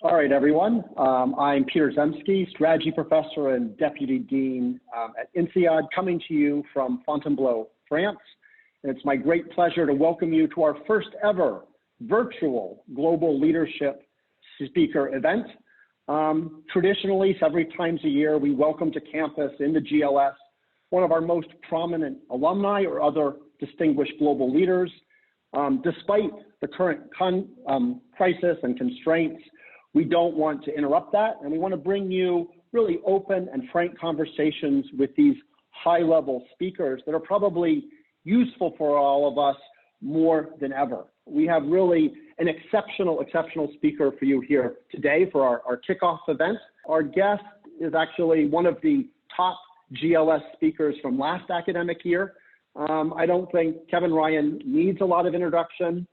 All right, everyone. I'm Peter Zemsky, Strategy Professor and Deputy Dean at INSEAD, coming to you from Fontainebleau, France. And it's my great pleasure to welcome you to our first ever virtual Global Leadership Speaker event. Traditionally, several times a year, we welcome to campus in the GLS one of our most prominent alumni or other distinguished global leaders. Despite the current crisis and constraints, we don't want to interrupt that, and we want to bring you really open and frank conversations with these high-level speakers that are probably useful for all of us more than ever. We have really an exceptional speaker for you here today for our kickoff event. Our guest is actually one of the top GLS speakers from last academic year. I don't think Kevin Ryan needs a lot of introduction.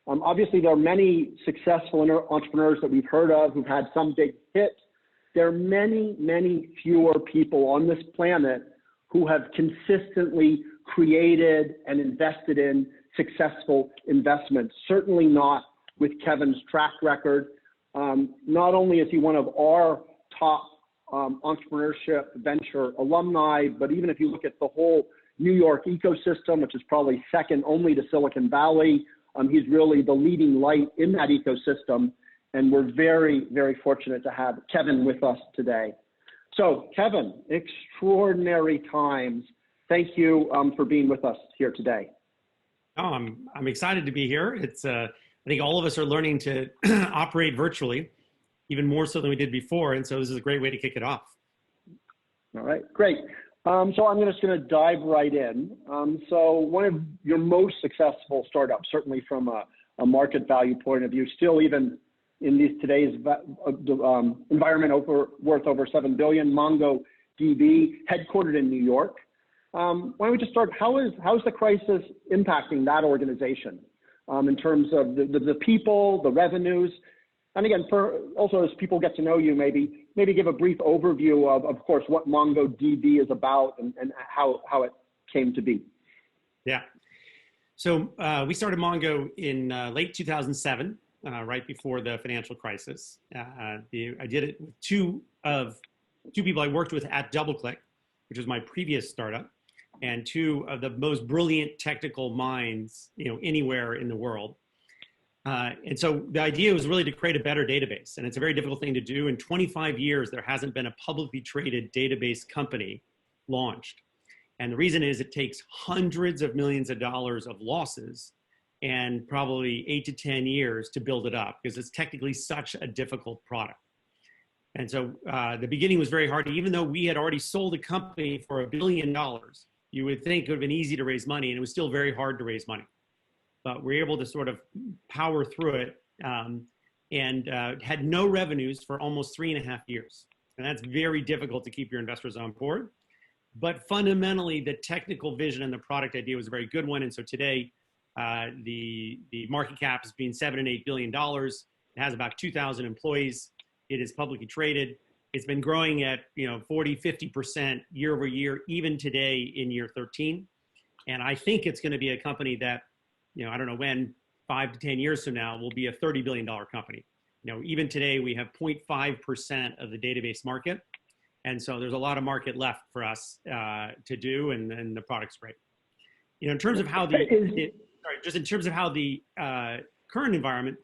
Obviously, there are many successful entrepreneurs that we've heard of who've had some big hits. There are many fewer people on this planet who have consistently created and invested in successful investments, certainly not with Kevin's track record. Not only is he one of our top entrepreneurship venture alumni, but even if you look at the whole New York ecosystem, which is probably second only to Silicon Valley, he's really the leading light in that ecosystem, and we're very fortunate to have Kevin with us today. So Kevin, extraordinary times. Thank you for being with us here today. Oh, I'm excited to be here. It's I think all of us are learning to operate virtually, even more so than we did before, and so this is a great way to kick it off. All right, great. So I'm just going to dive right in. So one of your most successful startups, certainly from a market value point of view, still even in today's environment worth over $7 billion, MongoDB, headquartered in New York. Why don't we just start, how's the crisis impacting that organization in terms of the people, the revenues? And again, also as people get to know you, maybe give a brief overview of course, what MongoDB is about and how it came to be. Yeah. So we started Mongo in late 2007, right before the financial crisis. I did it with two people I worked with at DoubleClick, which was my previous startup, and two of the most brilliant technical minds, anywhere in the world. And so the idea was really to create a better database, and it's a very difficult thing to do. In 25 years, there hasn't been a publicly traded database company launched. And the reason is it takes hundreds of millions of dollars of losses and probably 8 to 10 years to build it up because it's technically such a difficult product. And so the beginning was very hard. Even though we had already sold a company for $1 billion, you would think it would have been easy to raise money, and it was still very hard to raise money. But we're able to sort of power through it and had no revenues for almost 3.5 years. And that's very difficult to keep your investors on board. But fundamentally, the technical vision and the product idea was a very good one. And so today, the market cap is between $7 and $8 billion. It has about 2,000 employees. It is publicly traded. It's been growing at 40, 50% year over year, even today in year 13. And I think it's going to be a company that, I don't know when, 5 to 10 years from now, will be a $30 billion company. Even today, we have 0.5% of the database market. And so there's a lot of market left for us to do, and the product's great. In terms of how in terms of how the current environment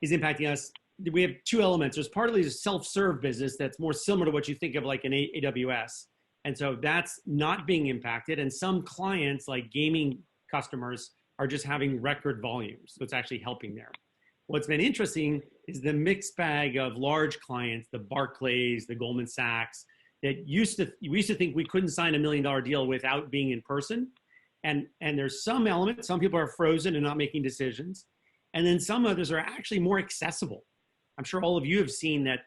is impacting us, we have two elements. There's partly a self-serve business that's more similar to what you think of like an AWS. And so that's not being impacted. And some clients, like gaming customers, are just having record volumes. So it's actually helping there. What's been interesting is the mixed bag of large clients, the Barclays, the Goldman Sachs, that we used to think we couldn't sign $1 million deal without being in person. And there's some elements, some people are frozen and not making decisions. And then some others are actually more accessible. I'm sure all of you have seen that,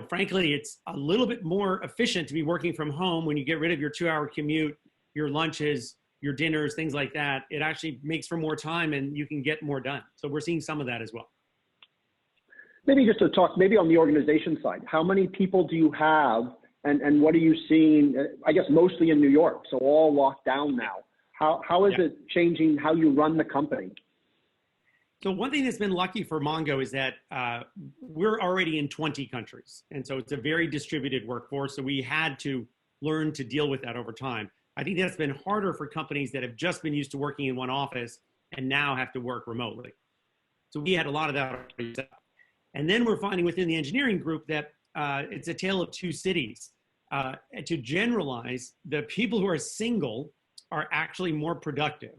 frankly, it's a little bit more efficient to be working from home when you get rid of your 2-hour commute, your lunches, your dinners, things like that. It actually makes for more time and you can get more done. So we're seeing some of that as well. Maybe just to talk, maybe on the organization side, how many people do you have and what are you seeing, I guess mostly in New York, so all locked down now. How is it changing how you run the company? So one thing that's been lucky for Mongo is that we're already in 20 countries. And so it's a very distributed workforce. So we had to learn to deal with that over time. I think that's been harder for companies that have just been used to working in one office and now have to work remotely. So we had a lot of that already set up. And then we're finding within the engineering group that it's a tale of two cities. To generalize, the people who are single are actually more productive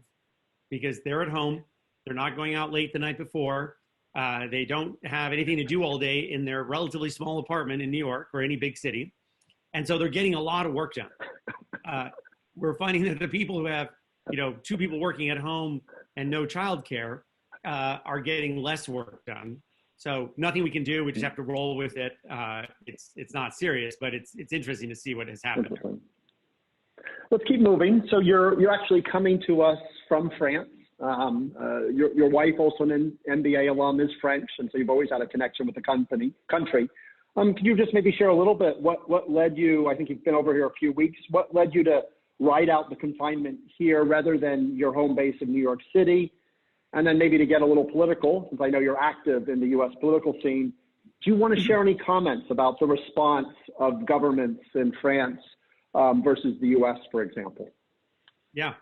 because they're at home. They're not going out late the night before. They don't have anything to do all day in their relatively small apartment in New York or any big city. And so they're getting a lot of work done. We're finding that the people who have, two people working at home and no childcare are getting less work done. So nothing we can do. We just have to roll with it. It's not serious, but it's interesting to see what has happened. Let's keep moving. So you're actually coming to us from France. Your wife, also an MBA alum, is French, and so you've always had a connection with the country. Can you just maybe share a little bit what led you? I think you've been over here a few weeks. What led you to ride out the confinement here rather than your home base of New York City? And then maybe to get a little political, since I know you're active in the U.S. political scene, do you want to share any comments about the response of governments in France versus the U.S., for example? Yeah.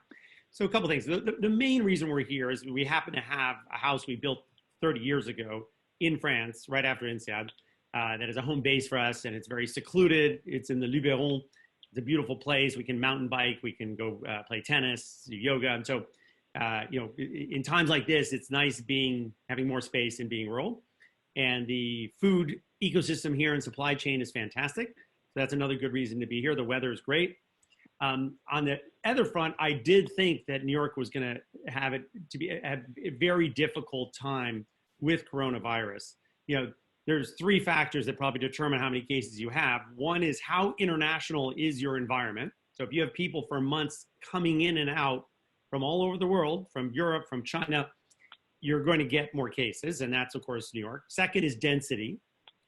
So a couple of things. The main reason we're here is we happen to have a house we built 30 years ago in France, right after INSEAD, that is a home base for us, and it's very secluded. It's in the Luberon. It's a beautiful place. We can mountain bike. We can go play tennis, do yoga. And so, in times like this, it's nice having more space and being rural. And the food ecosystem here and supply chain is fantastic. So that's another good reason to be here. The weather is great. On the other front, I did think that New York was going to have a very difficult time with coronavirus. There's three factors that probably determine how many cases you have. One is how international is your environment. So if you have people for months coming in and out from all over the world, from Europe, from China, you're going to get more cases, and that's, of course, New York. Second is density.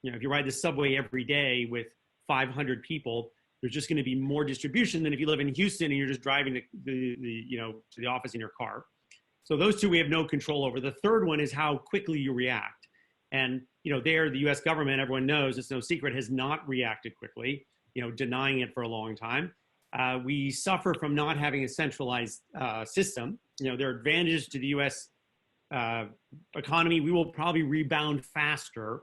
If you ride the subway every day with 500 people, there's just going to be more distribution than if you live in Houston and you're just driving to the office in your car. So those two we have no control over. The third one is how quickly you react. And the U.S. government, everyone knows, it's no secret, has not reacted quickly, denying it for a long time. We suffer from not having a centralized system. There are advantages to the U.S. Economy. We will probably rebound faster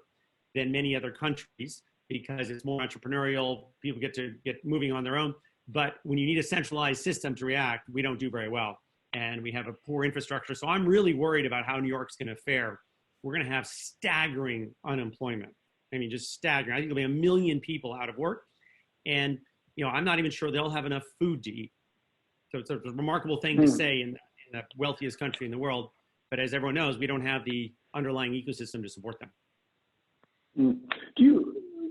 than many other countries because it's more entrepreneurial. People get to get moving on their own. But when you need a centralized system to react, we don't do very well. And we have a poor infrastructure. So I'm really worried about how New York's going to fare. We're going to have staggering unemployment. I mean, just staggering. I think there'll be 1 million people out of work. And, I'm not even sure they'll have enough food to eat. So it's a remarkable thing to say in the wealthiest country in the world. But as everyone knows, we don't have the underlying ecosystem to support them.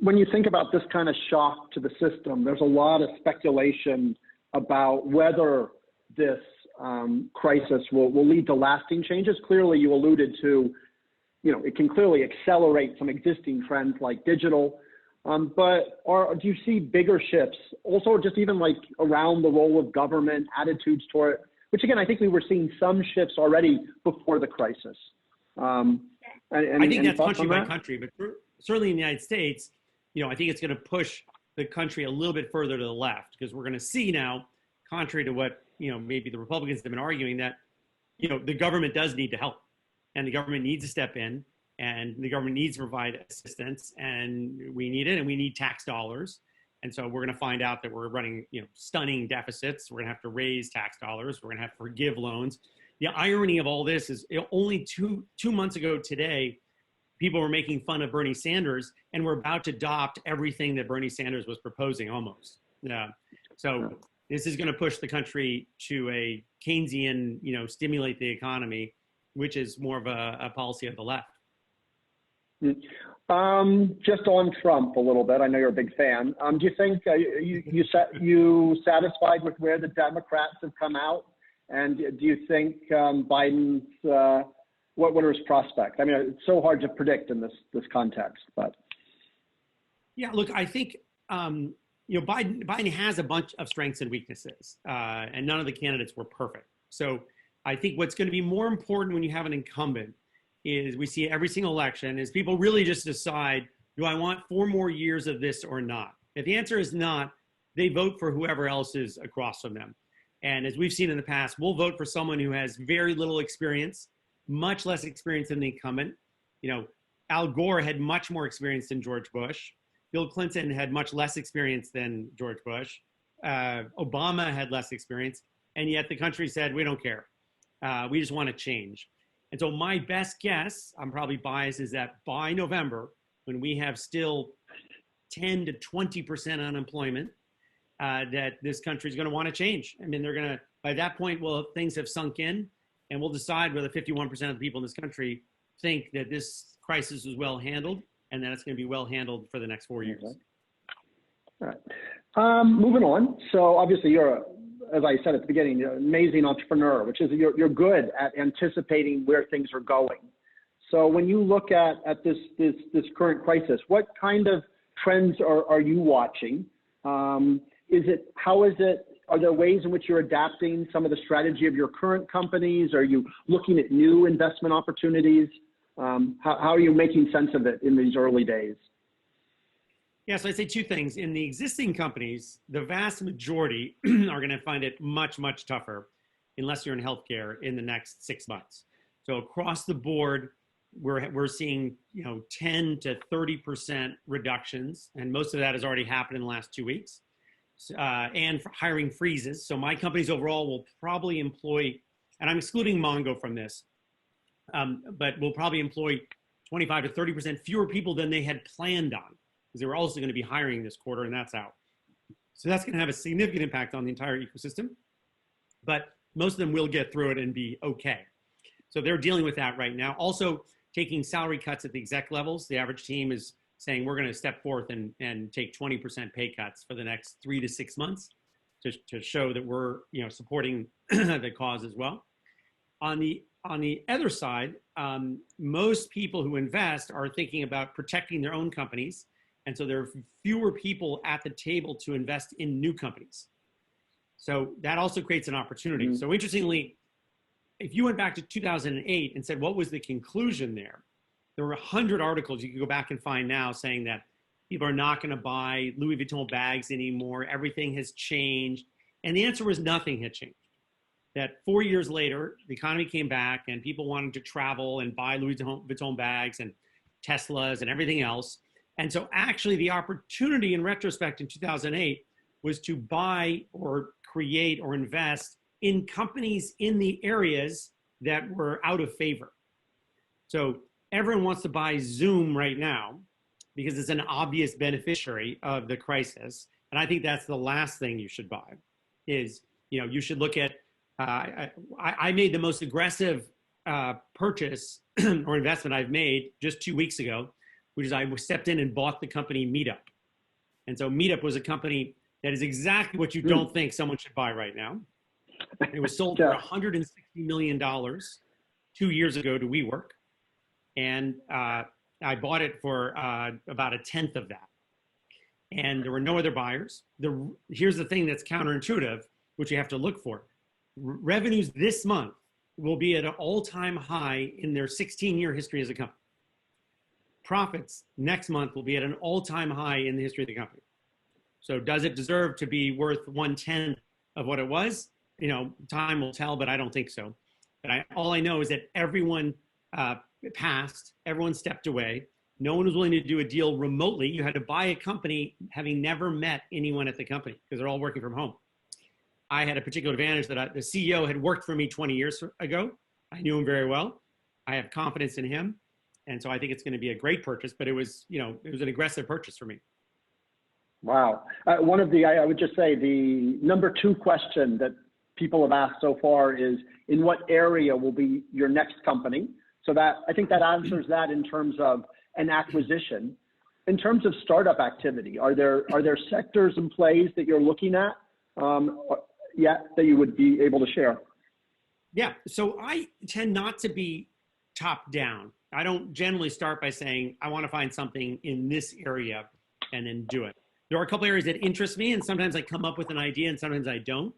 When you think about this kind of shock to the system, there's a lot of speculation about whether this crisis will lead to lasting changes. Clearly, you alluded to, it can clearly accelerate some existing trends like digital. But do you see bigger shifts also, just even like around the role of government, attitudes toward it, which again, I think we were seeing some shifts already before the crisis. I think that's country by country, but certainly in the United States, I think it's going to push the country a little bit further to the left because we're going to see now, contrary to what, maybe the Republicans have been arguing, that, the government does need to help and the government needs to step in. And the government needs to provide assistance, and we need it, and we need tax dollars. And so we're going to find out that we're running, stunning deficits. We're going to have to raise tax dollars. We're going to have to forgive loans. The irony of all this is only two months ago today, people were making fun of Bernie Sanders, and we're about to adopt everything that Bernie Sanders was proposing almost. Yeah. So this is going to push the country to a Keynesian, stimulate the economy, which is more of a policy of the left. Just on Trump a little bit. I know you're a big fan. Do you think you satisfied with where the Democrats have come out? And do you think Biden's what are his prospects? I mean, it's so hard to predict in this context. But yeah, look, I think Biden has a bunch of strengths and weaknesses, and none of the candidates were perfect. So I think what's going to be more important when you have an incumbent is we see every single election is people really just decide, do I want 4 more years of this or not? If the answer is not, they vote for whoever else is across from them. And as we've seen in the past, we'll vote for someone who has very little experience, much less experience than the incumbent. You know, Al Gore had much more experience than George Bush. Bill Clinton had much less experience than George Bush. Obama had less experience. And yet the country said, we don't care. We just want to change. And so my best guess, I'm probably biased, is that by November, when we have still 10 to 20% unemployment, that this country is going to want to change. I mean, they're going to, by that point, well, things have sunk in, and we'll decide whether 51% of the people in this country think that this crisis was well handled, and that it's going to be well handled for the next 4 years. All right. Moving on. So obviously you're, as I said at the beginning, you're an amazing entrepreneur, which is you're good at anticipating where things are going. So when you look at this current crisis, what kind of trends are you watching? Are there ways in which you're adapting some of the strategy of your current companies? Are you looking at new investment opportunities? How are you making sense of it in these early days? Yeah, so I'd say 2 things. In the existing companies, the vast majority are going to find it much, much tougher, unless you're in healthcare, in the next 6 months. So across the board, we're seeing 10 to 30% reductions, and most of that has already happened in the last 2 weeks. And hiring freezes. So my companies overall will probably employ, and I'm excluding Mongo from this, but will probably employ 25 to 30% fewer people than they had planned on, because they were also going to be hiring this quarter, and that's out. So that's going to have a significant impact on the entire ecosystem, but most of them will get through it and be okay. So they're dealing with that right now. Also taking salary cuts at the exec levels. The average team is saying we're going to step forth and take 20% pay cuts for the next 3 to 6 months to show that we're supporting the cause as well. On the other side, most people who invest are thinking about protecting their own companies, and so there are fewer people at the table to invest in new companies. So that also creates an opportunity. Mm-hmm. So interestingly, if you went back to 2008 and said, what was the conclusion there? There were 100 articles you could go back and find now saying that people are not going to buy Louis Vuitton bags anymore. Everything has changed. And the answer was nothing had changed. That 4 years later, the economy came back and people wanted to travel and buy Louis Vuitton bags and Teslas and everything else. And so actually the opportunity in retrospect in 2008 was to buy or create or invest in companies in the areas that were out of favor. So everyone wants to buy Zoom right now because it's an obvious beneficiary of the crisis. And I think that's the last thing you should buy is, you should look at, I made the most aggressive purchase or investment I've made just 2 weeks ago, which is I stepped in and bought the company Meetup. And so Meetup was a company that is exactly what you don't think someone should buy right now. It was sold for $160 million 2 years ago to WeWork. And I bought it for about 1/10 of that. And there were no other buyers. Here's the thing that's counterintuitive, which you have to look for. Revenues this month will be at an all-time high in their 16-year history as a company. Profits next month will be at an all-time high in the history of the company. So does it deserve to be worth 1/10 of what it was? Time will tell, but I don't think so. But all I know is that everyone passed, everyone stepped away. No one was willing to do a deal remotely. You had to buy a company having never met anyone at the company because they're all working from home. I had a particular advantage that the CEO had worked for me 20 years ago. I knew him very well. I have confidence in him. And so I think it's going to be a great purchase, but it was an aggressive purchase for me. Wow. I would just say the number 2 question that people have asked so far is, in what area will be your next company? So I think that answers that in terms of an acquisition. In terms of startup activity, are there sectors and plays that you're looking at that you would be able to share? Yeah, so I tend not to be top down. I don't generally start by saying, I want to find something in this area and then do it. There are a couple areas that interest me, and sometimes I come up with an idea and sometimes I don't.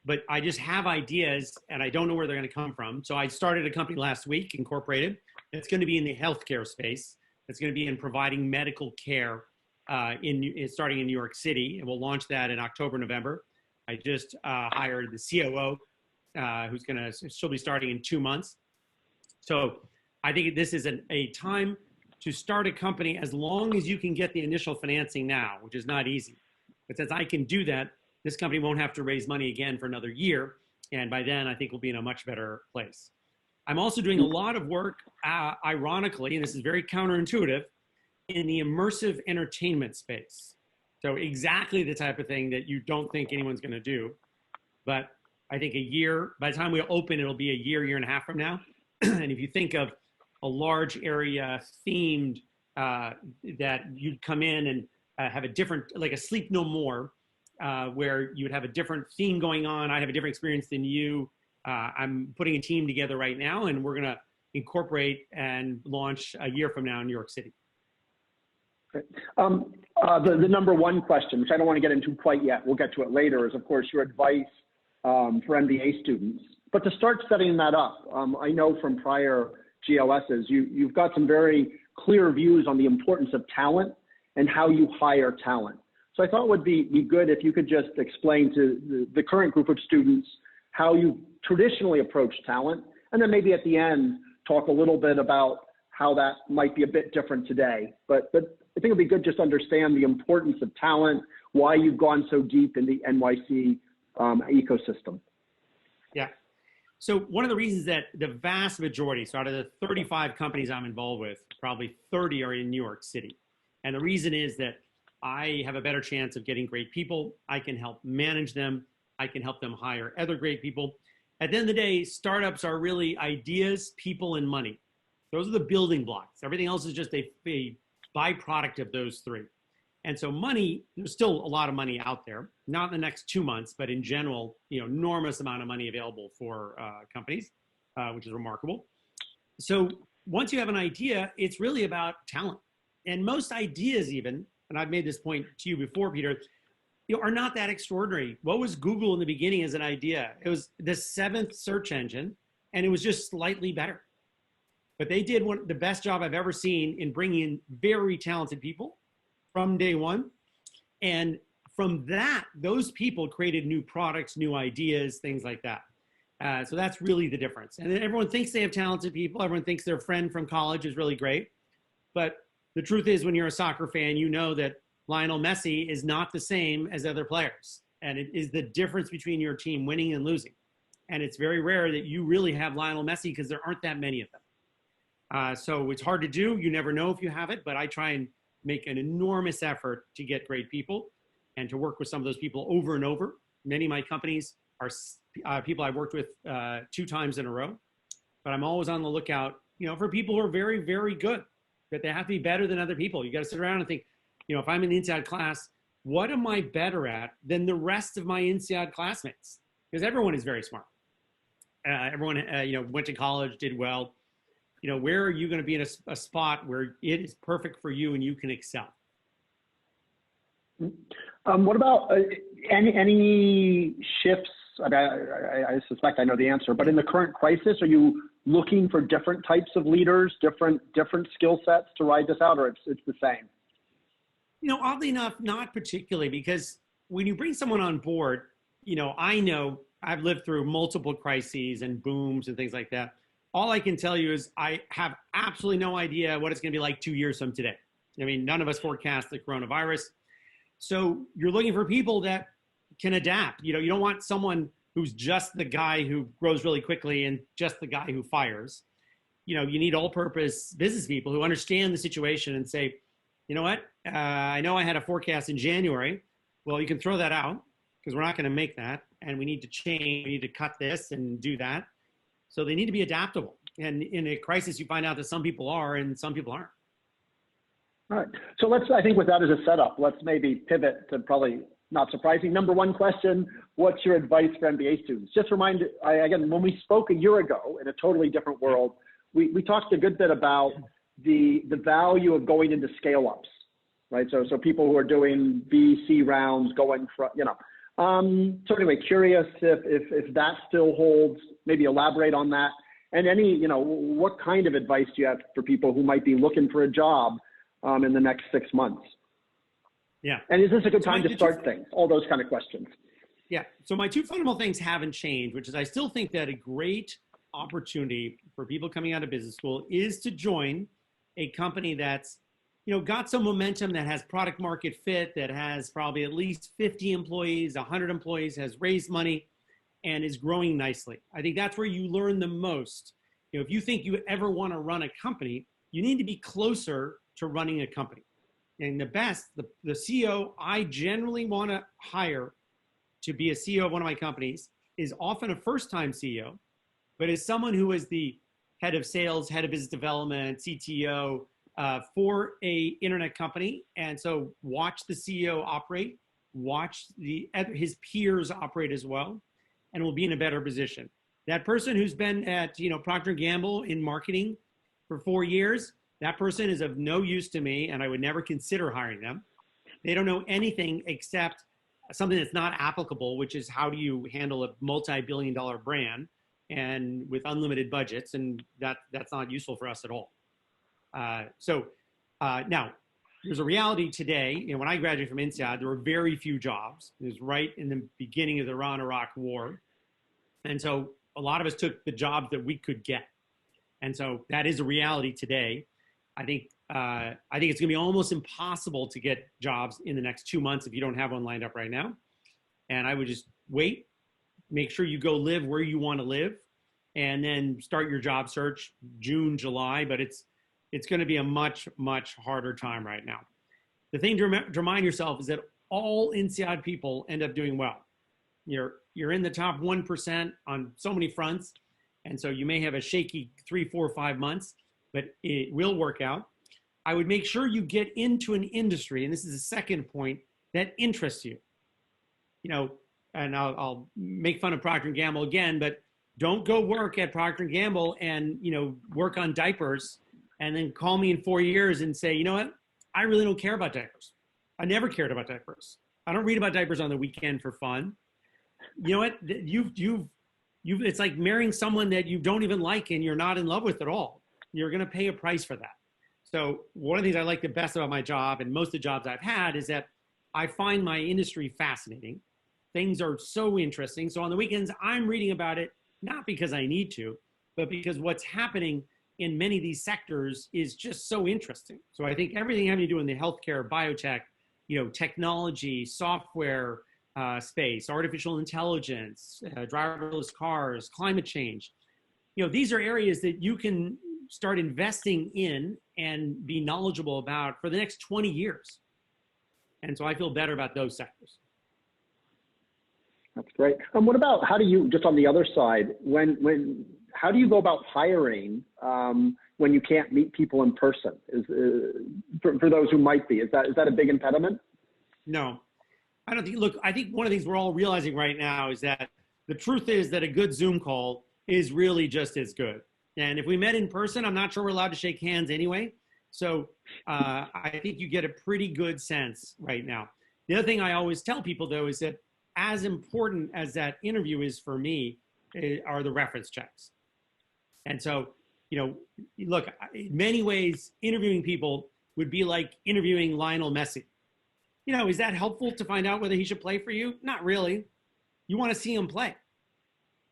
but I just have ideas and I don't know where they're going to come from. So I started a company last week, incorporated. It's going to be in the healthcare space. It's going to be in providing medical care starting in New York City, and we'll launch that in October, November. I just hired the COO, she'll be starting in 2 months. So I think this is a time to start a company as long as you can get the initial financing now, which is not easy. But since I can do that, this company won't have to raise money again for another year. And by then, I think we'll be in a much better place. I'm also doing a lot of work, ironically, and this is very counterintuitive, in the immersive entertainment space. So exactly the type of thing that you don't think anyone's going to do. But I think by the time we open, it'll be a year and a half from now. And if you think of a large area themed that you'd come in and have a different, like a Sleep No More, where you would have a different theme going on. I have a different experience than you. I'm putting a team together right now, and we're going to incorporate and launch a year from now in New York City. Great. The number one question, which I don't want to get into quite yet, we'll get to it later, is of course your advice for MBA students. But to start setting that up, I know from prior GLSs, you've got some very clear views on the importance of talent and how you hire talent. So I thought it would be good if you could just explain to the current group of students how you traditionally approach talent, and then maybe at the end talk a little bit about how that might be a bit different today. But I think it'd be good just to understand the importance of talent, why you've gone so deep in the NYC ecosystem. Yeah. So one of the reasons that the vast majority, so out of the 35 companies I'm involved with, probably 30 are in New York City. And the reason is that I have a better chance of getting great people. I can help manage them. I can help them hire other great people. At the end of the day, startups are really ideas, people, and money. Those are the building blocks. Everything else is just a byproduct of those three. And so money, there's still a lot of money out there, not in the next 2 months, but in general, enormous amount of money available for companies, which is remarkable. So once you have an idea, it's really about talent. And most ideas even, and I've made this point to you before, Peter, are not that extraordinary. What was Google in the beginning as an idea? It was the 7th search engine, and it was just slightly better. But they did the best job I've ever seen in bringing in very talented people from day one. And from that, those people created new products, new ideas, things like that. So that's really the difference. And then everyone thinks they have talented people. Everyone thinks their friend from college is really great. But the truth is, when you're a soccer fan, you know that Lionel Messi is not the same as other players. And it is the difference between your team winning and losing. And it's very rare that you really have Lionel Messi because there aren't that many of them. So it's hard to do. You never know if you have it, but I try and make an enormous effort to get great people and to work with some of those people over and over. Many of my companies are people I've worked with 2 times in a row, but I'm always on the lookout, for people who are very, very good, but they have to be better than other people. You got to sit around and think, if I'm in the INSEAD class, what am I better at than the rest of my INSEAD classmates? Because everyone is very smart. Everyone, went to college, did well. Where are you going to be in a spot where it is perfect for you and you can excel? What about any shifts? I suspect I know the answer, but in the current crisis, are you looking for different types of leaders, different skill sets to ride this out, or it's the same? Oddly enough, not particularly, because when you bring someone on board, I know I've lived through multiple crises and booms and things like that. All I can tell you is I have absolutely no idea what it's going to be like 2 years from today. I mean, none of us forecast the coronavirus. So you're looking for people that can adapt. You don't want someone who's just the guy who grows really quickly and just the guy who fires. You need all-purpose business people who understand the situation and say, you know what? I know I had a forecast in January. Well, you can throw that out because we're not going to make that. And we need to change. We need to cut this and do that. So they need to be adaptable. And in a crisis, you find out that some people are and some people aren't. All right. So I think with that as a setup, let's maybe pivot to probably not surprising. Number one question, what's your advice for MBA students? Just again, when we spoke a year ago in a totally different world, we talked a good bit about the value of going into scale-ups, right? So people who are doing VC rounds, going from, So anyway, curious if that still holds, maybe elaborate on that. And what kind of advice do you have for people who might be looking for a job in the next 6 months? Yeah. And is this a good time to start things? All those kind of questions. Yeah. So my two fundamental things haven't changed, which is I still think that a great opportunity for people coming out of business school is to join a company that's, got some momentum, that has product market fit, that has probably at least 50 employees, 100 employees, has raised money, and is growing nicely. I think that's where you learn the most. If you think you ever want to run a company, you need to be closer to running a company. And the CEO I generally want to hire to be a CEO of one of my companies is often a first-time CEO, but is someone who is the head of sales, head of business development, CTO for a internet company. And so watch the CEO operate, watch his peers operate as well, and will be in a better position. That person who's been at Procter & Gamble in marketing for 4 years, that person is of no use to me, and I would never consider hiring them. They don't know anything except something that's not applicable, which is how do you handle a multi-billion-dollar brand and with unlimited budgets, and that's not useful for us at all. Now, there's a reality today. When I graduated from INSEAD, there were very few jobs. It was right in the beginning of the Iran-Iraq war. And so a lot of us took the jobs that we could get. And so that is a reality today. I think it's going to be almost impossible to get jobs in the next 2 months if you don't have one lined up right now. And I would just wait, make sure you go live where you want to live, and then start your job search June, July. But it's going to be a much, much harder time right now. The thing to remind yourself is that all INSEAD people end up doing well. You're in the top 1% on so many fronts. And so you may have a shaky 3, 4, 5 months, but it will work out. I would make sure you get into an industry, and this is the second point, that interests you. And I'll make fun of Procter & Gamble again, but don't go work at Procter & Gamble and, work on diapers and then call me in 4 years and say, you know what? I really don't care about diapers. I never cared about diapers. I don't read about diapers on the weekend for fun. You know what? It's like marrying someone that you don't even like and you're not in love with at all. You're going to pay a price for that. So one of the things I like the best about my job, and most of the jobs I've had, is that I find my industry fascinating. Things are so interesting. So on the weekends, I'm reading about it, not because I need to, but because what's happening in many of these sectors is just so interesting. So I think everything having to do in the healthcare, biotech, technology, software space, artificial intelligence, driverless cars, climate change, these are areas that you can start investing in and be knowledgeable about for the next 20 years. And so I feel better about those sectors. That's great. And what about, how do you, just on the other side, how do you go about hiring when you can't meet people in person? For those who might be, is that a big impediment? No, I don't think, look, I think one of the things we're all realizing right now is that the truth is that a good Zoom call is really just as good. And if we met in person, I'm not sure we're allowed to shake hands anyway. So I think you get a pretty good sense right now. The other thing I always tell people, though, is that as important as that interview is for me are the reference checks. And so, look, in many ways, interviewing people would be like interviewing Lionel Messi. Is that helpful to find out whether he should play for you? Not really. You want to see him play.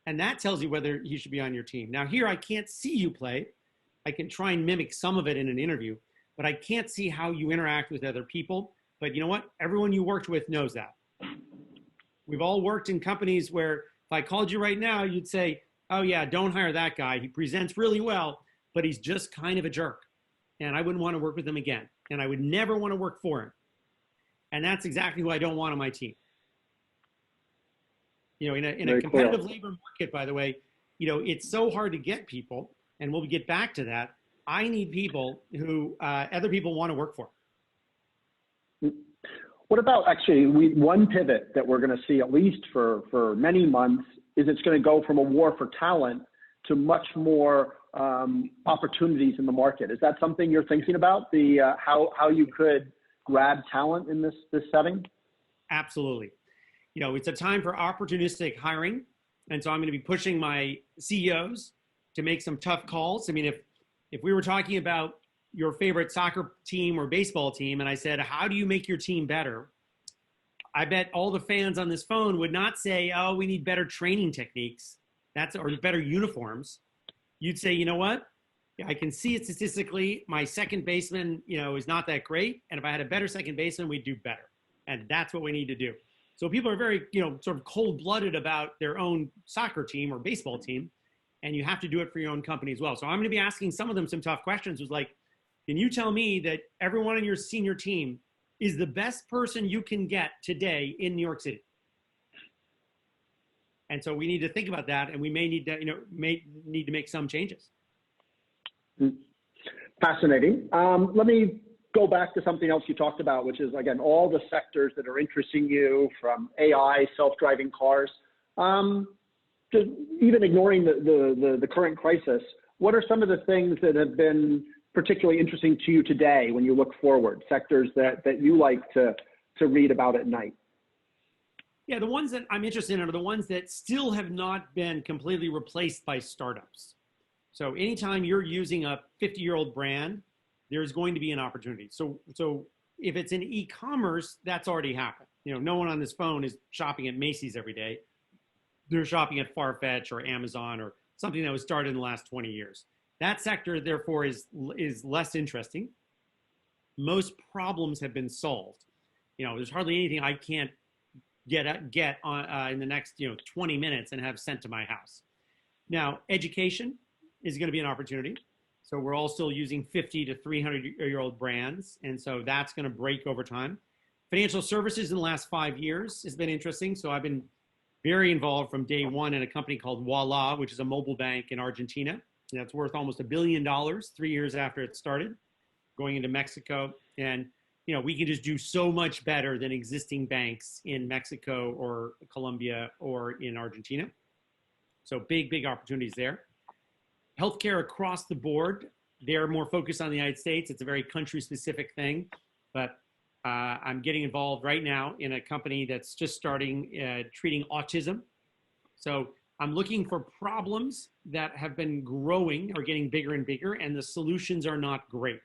And that tells you whether he should be on your team. Now here, I can't see you play. I can try and mimic some of it in an interview, but I can't see how you interact with other people. But you know what? Everyone you worked with knows that. We've all worked in companies where if I called you right now, you'd say, oh yeah, don't hire that guy. He presents really well, but he's just kind of a jerk. And I wouldn't want to work with him again. And I would never want to work for him. And that's exactly who I don't want on my team. In a competitive labor market, by the way, it's so hard to get people, and we'll get back to that. I need people who other people want to work for. What about actually one pivot that we're going to see at least for many months is it's going to go from a war for talent to much more opportunities in the market. Is that something you're thinking about? How you could grab talent in this setting? Absolutely. it's a time for opportunistic hiring. And so I'm going to be pushing my CEOs to make some tough calls. I mean, if we were talking about your favorite soccer team or baseball team, and I said, how do you make your team better? I bet all the fans on this phone would not say, oh, we need better training techniques, or better uniforms. You'd say, you know what? I can see it statistically. My second baseman, is not that great. And if I had a better second baseman, we'd do better. And that's what we need to do. So people are very, sort of cold-blooded about their own soccer team or baseball team. And you have to do it for your own company as well. So I'm going to be asking some of them some tough questions. It was like, can you tell me that everyone on your senior team is the best person you can get today in New York City? And so we need to think about that, and we may need to, need to make some changes. Fascinating. Let me go back to something else you talked about, which is, again, all the sectors that are interesting you, from AI, self-driving cars, just even ignoring the current crisis. What are some of the things that have been particularly interesting to you today when you look forward, sectors that you like to read about at night? Yeah, the ones that I'm interested in are the ones that still have not been completely replaced by startups. So anytime you're using a 50-year-old brand, there's going to be an opportunity. So if it's in e-commerce, that's already happened. No one on this phone is shopping at Macy's every day. They're shopping at Farfetch or Amazon or something that was started in the last 20 years. That sector, therefore, is less interesting. Most problems have been solved. There's hardly anything I can't get on in the next 20 minutes and have sent to my house. Now, education is going to be an opportunity. So we're all still using 50 to 300-year-old brands, and so that's going to break over time. Financial services in the last 5 years has been interesting. So I've been very involved from day one in a company called Voila, which is a mobile bank in Argentina. That's worth almost $1 billion 3 years after it started, going into Mexico. And we can just do so much better than existing banks in Mexico or Colombia or in Argentina. So big opportunities there. Healthcare across the board, they're more focused on the United States. It's a very country-specific thing, but I'm getting involved right now in a company that's just starting treating autism. So I'm looking for problems that have been growing or getting bigger and bigger, and the solutions are not great.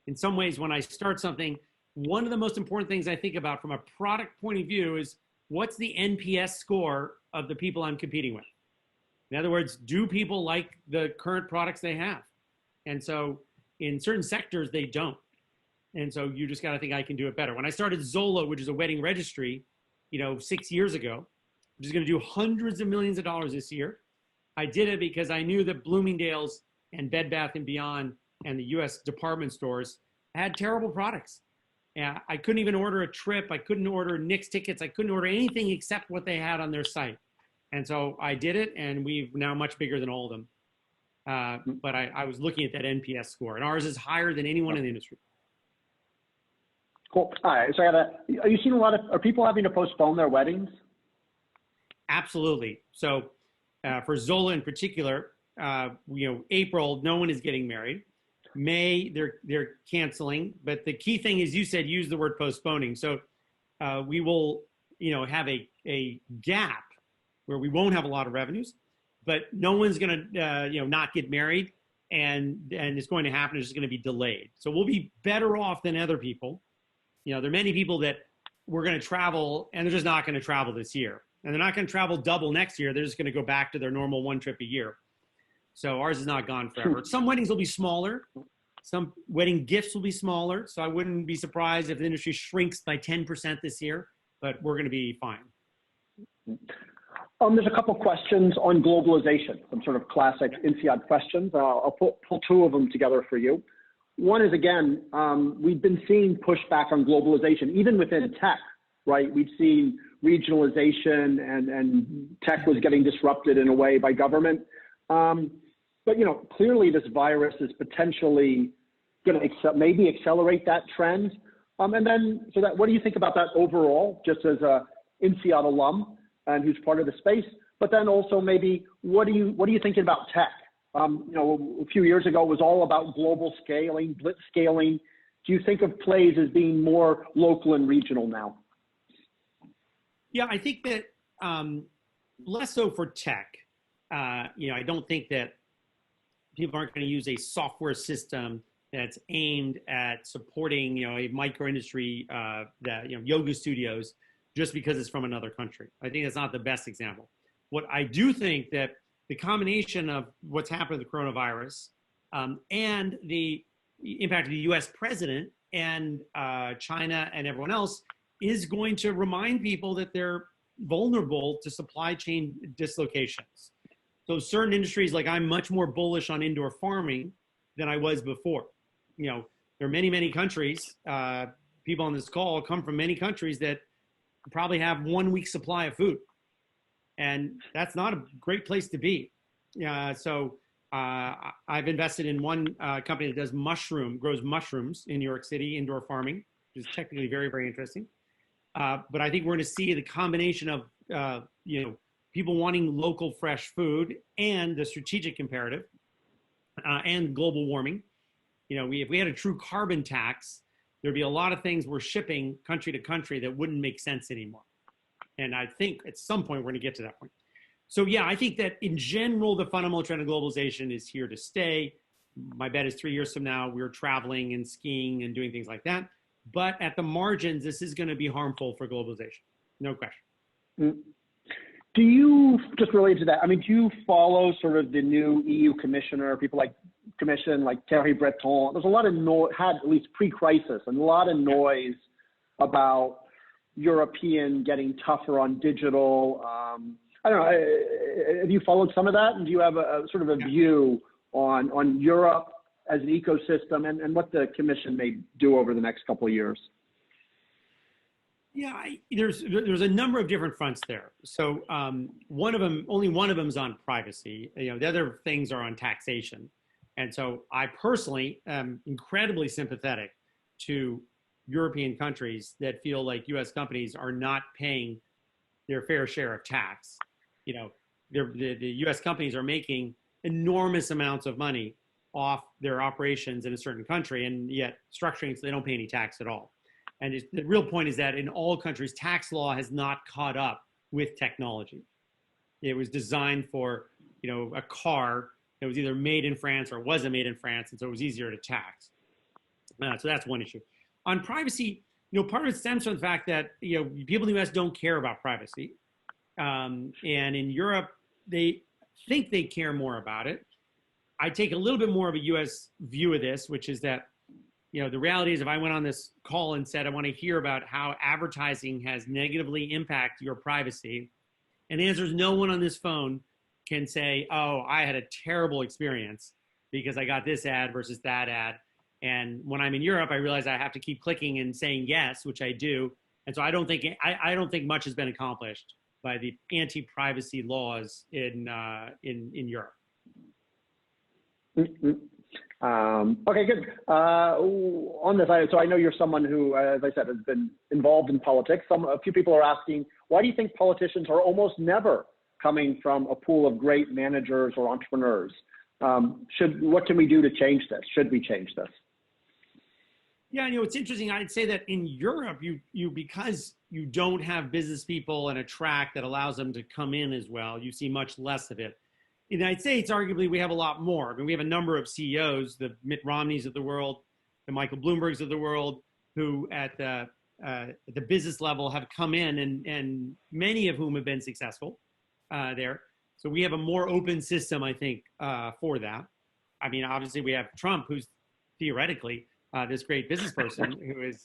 In some ways, when I start something, one of the most important things I think about from a product point of view is, what's the NPS score of the people I'm competing with? In other words, do people like the current products they have? And so in certain sectors, they don't. And so you just got to think, I can do it better. When I started Zola, which is a wedding registry, 6 years ago, which is going to do hundreds of millions of dollars this year, I did it because I knew that Bloomingdale's and Bed Bath & Beyond and the US department stores had terrible products. And I couldn't even order a trip. I couldn't order Knicks tickets. I couldn't order anything except what they had on their site. And so I did it, and we've now much bigger than all of them. But I was looking at that NPS score, and ours is higher than anyone in the industry. Cool. All right. So are you seeing are people having to postpone their weddings? Absolutely. So for Zola in particular, April, no one is getting married. May, they're canceling. But the key thing is, you said, use the word postponing. So we will, have a gap where we won't have a lot of revenues, but no one's going to, not get married, and it's going to happen. It's just going to be delayed. So we'll be better off than other people. There are many people that we're going to travel, and they're just not going to travel this year. And they're not going to travel double next year. They're just going to go back to their normal one trip a year. So ours is not gone forever. Some weddings will be smaller. Some wedding gifts will be smaller. So I wouldn't be surprised if the industry shrinks by 10% this year, but we're going to be fine. There's a couple questions on globalization, some sort of classic INSEAD questions. I'll pull two of them together for you. One is, again, we've been seeing pushback on globalization, even within tech, right? We've seen regionalization, and tech was getting disrupted in a way by government. But clearly this virus is potentially going to maybe accelerate that trend. And then, what do you think about that overall, just as a INSEAD alum and who's part of the space? But then also, maybe what are you thinking about tech? A few years ago it was all about global scaling, blitz scaling. Do you think of plays as being more local and regional now? Yeah, I think that less so for tech. I don't think that people aren't going to use a software system that's aimed at supporting, a micro industry that, yoga studios just because it's from another country. I think that's not the best example. What I do think that the combination of what's happened with the coronavirus and the impact of the US president and China and everyone else is going to remind people that they're vulnerable to supply chain dislocations. So certain industries, like I'm much more bullish on indoor farming than I was before. There are many, many countries, people on this call come from many countries that probably have 1 week's supply of food. And that's not a great place to be. So I've invested in one company that does grows mushrooms in New York City, indoor farming, which is technically very, very interesting. But I think we're going to see the combination of, people wanting local fresh food and the strategic imperative and global warming. If we had a true carbon tax, there'd be a lot of things we're shipping country to country that wouldn't make sense anymore. And I think at some point we're going to get to that point. So yeah, I think that in general, the fundamental trend of globalization is here to stay. My bet is 3 years from now, we're traveling and skiing and doing things like that. But at the margins, this is going to be harmful for globalization. No question. Do you, just related to that, do you follow sort of the new EU commissioner, people like Thierry Breton? There's a lot of had at least pre-crisis, and a lot of noise about European getting tougher on digital. I don't know, have you followed some of that? And do you have a sort of a view on Europe as an ecosystem and what the commission may do over the next couple of years? Yeah, there's a number of different fronts there. So only one of them is on privacy. The other things are on taxation. And so I personally am incredibly sympathetic to European countries that feel like U.S. companies are not paying their fair share of tax. The U.S. companies are making enormous amounts of money off their operations in a certain country, and yet structuring so they don't pay any tax at all. And the real point is that in all countries, tax law has not caught up with technology. It was designed for, a car that was either made in France or wasn't made in France, and so it was easier to tax. So that's one issue. On privacy, part of it stems from the fact that, people in the US don't care about privacy. And in Europe, they think they care more about it. I take a little bit more of a US view of this, which is that, the reality is if I went on this call and said, I want to hear about how advertising has negatively impacted your privacy, and the answer is no one on this phone can say, oh, I had a terrible experience because I got this ad versus that ad. And when I'm in Europe, I realize I have to keep clicking and saying yes, which I do. And so I don't think much has been accomplished by the anti-privacy laws in Europe. Okay, good. On this, so I know you're someone who, as I said, has been involved in politics. A few people are asking, why do you think politicians are almost never coming from a pool of great managers or entrepreneurs? What can we do to change this? Should we change this? Yeah, it's interesting. I'd say that in Europe, you because you don't have business people and a track that allows them to come in as well, you see much less of it. In the United States, arguably, we have a lot more. We have a number of CEOs, the Mitt Romneys of the world, the Michael Bloombergs of the world, who at the business level have come in, and many of whom have been successful there. So we have a more open system, I think, for that. Obviously, we have Trump, who's theoretically this great business person who is,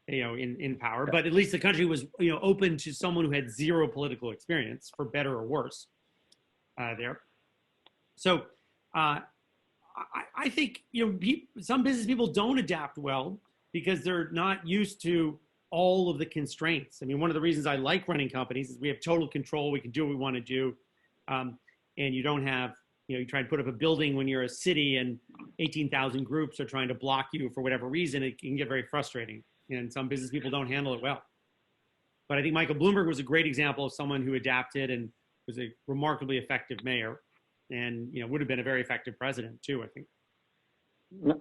in power. But at least the country was, open to someone who had zero political experience, for better or worse. There. So I think, some business people don't adapt well because they're not used to all of the constraints. One of the reasons I like running companies is we have total control. We can do what we want to do. And you don't have, you try to put up a building when you're a city and 18,000 groups are trying to block you for whatever reason. It can get very frustrating. And some business people don't handle it well. But I think Michael Bloomberg was a great example of someone who adapted and was a remarkably effective mayor, and would have been a very effective president too, I think. What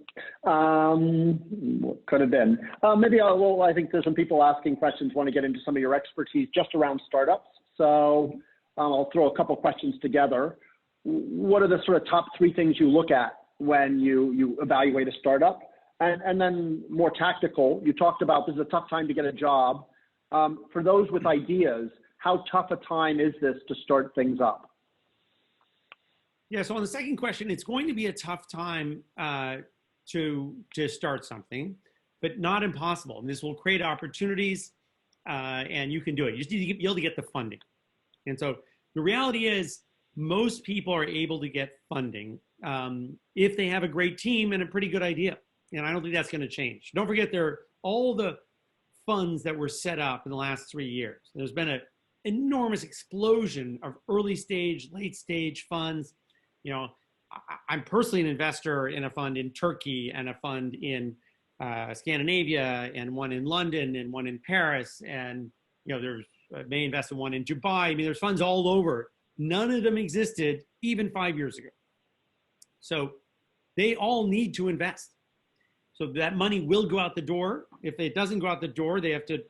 could have been? Maybe I think there's some people asking questions, want to get into some of your expertise just around startups. So I'll throw a couple questions together. What are the sort of top three things you look at when you evaluate a startup? And then more tactical, you talked about this is a tough time to get a job. For those with ideas, how tough a time is this to start things up? Yeah, so on the second question, it's going to be a tough time to start something, but not impossible. And this will create opportunities, and you can do it. You just need to be able to get the funding. And so the reality is most people are able to get funding if they have a great team and a pretty good idea. And I don't think that's going to change. Don't forget, there are all the funds that were set up in the last 3 years. There's been an enormous explosion of early stage, late stage funds. You know, I'm personally an investor in a fund in Turkey and a fund in Scandinavia and one in London and one in Paris. And, you know, there's may invest in one in Dubai. I mean, there's funds all over. None of them existed even 5 years ago. So they all need to invest. So that money will go out the door. If it doesn't go out the door, they have to,